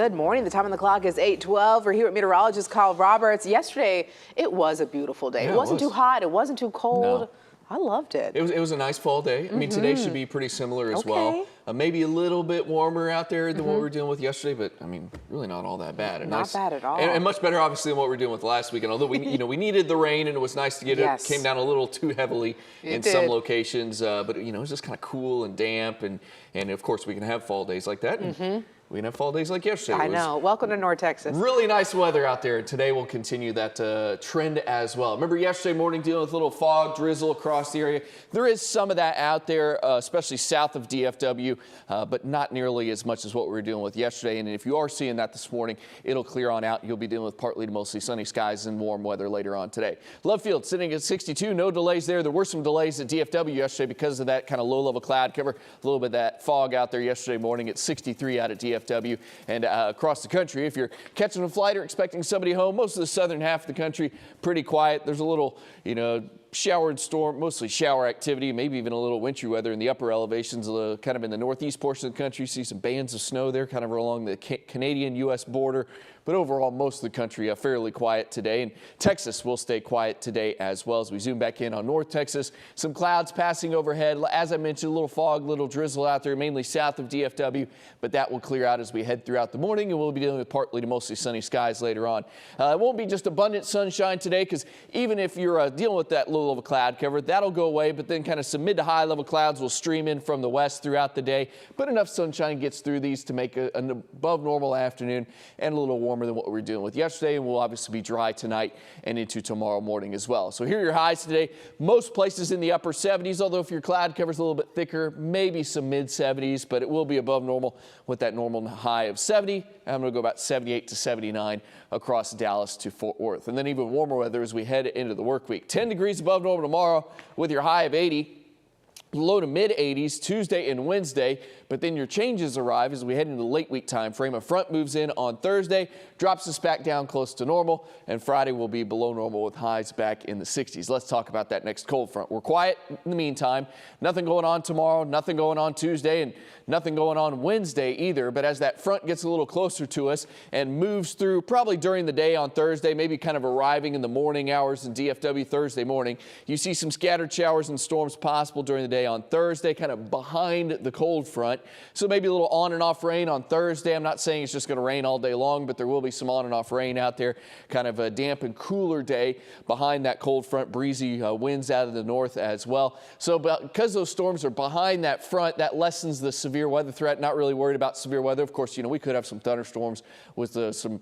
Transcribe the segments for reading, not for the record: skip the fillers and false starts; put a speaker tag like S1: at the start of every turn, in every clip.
S1: Good morning. The time on the clock is 8:12. We're here with meteorologist Carl Roberts. Yesterday, it was a beautiful day.
S2: Yeah,
S1: it wasn't too hot. It wasn't too cold.
S2: No.
S1: I loved it.
S2: It was a nice fall day. I mean, today should be pretty similar as well. Maybe a little bit warmer out there than what we were dealing with yesterday, but I mean, really not all that bad.
S1: Not bad at all.
S2: And much better, obviously, than what we were dealing with last week. And although we needed the rain, and it was nice to get it came down a little too heavily in some locations. But it was just kind of cool and damp, and of course we can have fall days like that. And we can have fall days like yesterday.
S1: I know. Welcome to North Texas.
S2: Really nice weather out there. Today we'll continue that trend as well. Remember yesterday morning dealing with a little fog, drizzle across the area. There is some of that out there, especially south of DFW, but not nearly as much as what we were dealing with yesterday. And if you are seeing that this morning, it'll clear on out. You'll be dealing with partly to mostly sunny skies and warm weather later on today. Love Field sitting at 62. No delays there. There were some delays at DFW yesterday because of that kind of low-level cloud cover. A little bit of that fog out there yesterday morning at 63 out at DFW. And across the country, if you're catching a flight or expecting somebody home, most of the southern half of the country, pretty quiet. There's a little, shower and storm, mostly shower activity, maybe even a little wintry weather in the upper elevations, kind of in the northeast portion of the country. You see some bands of snow there kind of along the Canadian-U.S. border. But overall, most of the country fairly quiet today. And Texas will stay quiet today as well. As we zoom back in on North Texas, some clouds passing overhead. As I mentioned, a little fog, little drizzle out there, mainly south of DFW. But that will clear out as we head throughout the morning. And we'll be dealing with partly to mostly sunny skies later on. It won't be just abundant sunshine today, because even if you're dealing with that low level cloud cover, that'll go away. But then kind of some mid to high level clouds will stream in from the west throughout the day. But enough sunshine gets through these to make an above normal afternoon and a little warmer than what we were dealing with yesterday, and we'll obviously be dry tonight and into tomorrow morning as well. So here are your highs today. Most places in the upper 70s, although if your cloud cover's a little bit thicker, maybe some mid 70s, but it will be above normal with that normal high of 70. I'm going to go about 78 to 79 across Dallas to Fort Worth. And then even warmer weather as we head into the work week. 10 degrees above normal tomorrow with your high of 80. Low to mid 80s Tuesday and Wednesday, but then your changes arrive as we head into the late week time frame. A front moves in on Thursday, drops us back down close to normal, and Friday will be below normal with highs back in the 60s. Let's talk about that next cold front. We're quiet in the meantime. Nothing going on tomorrow, nothing going on Tuesday, and nothing going on Wednesday either. But as that front gets a little closer to us and moves through probably during the day on Thursday, maybe kind of arriving in the morning hours in DFW Thursday morning, you see some scattered showers and storms possible during the day on Thursday, kind of behind the cold front. So maybe a little on and off rain on Thursday. I'm not saying it's just going to rain all day long, but there will be some on and off rain out there. Kind of a damp and cooler day behind that cold front, breezy winds out of the north as well. So because those storms are behind that front, that lessens the severe weather threat. Not really worried about severe weather. Of course, we could have some thunderstorms with some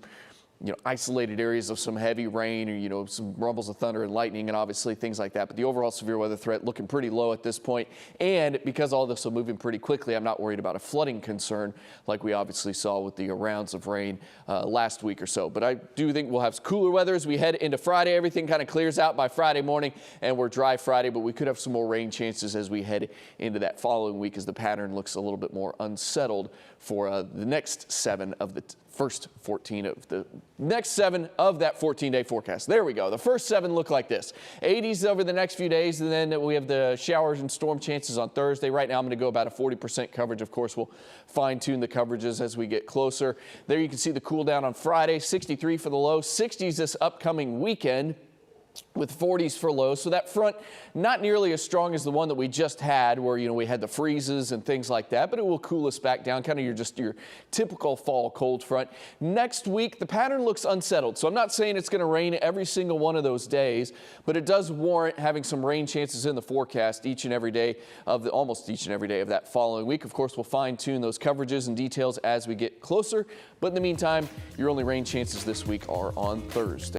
S2: isolated areas of some heavy rain or, some rumbles of thunder and lightning and obviously things like that. But the overall severe weather threat looking pretty low at this point. And because all this will move in pretty quickly, I'm not worried about a flooding concern like we obviously saw with the rounds of rain last week or so. But I do think we'll have cooler weather as we head into Friday. Everything kind of clears out by Friday morning and we're dry Friday, but we could have some more rain chances as we head into that following week as the pattern looks a little bit more unsettled for the next 7 of the first 14 of the next 7 of that 14-day forecast. There we go. The first 7 look like this. 80s over the next few days, and then we have the showers and storm chances on Thursday. Right now I'm going to go about a 40% coverage. Of course, we'll fine-tune the coverages as we get closer. There you can see the cool down on Friday, 63 for the low, 60s this upcoming weekend, with 40s for lows. So that front, not nearly as strong as the one that we just had where, we had the freezes and things like that, but it will cool us back down, kind of your typical fall cold front. Next week, the pattern looks unsettled. So I'm not saying it's going to rain every single one of those days, but it does warrant having some rain chances in the forecast almost each and every day of that following week. Of course, we'll fine tune those coverages and details as we get closer. But in the meantime, your only rain chances this week are on Thursday.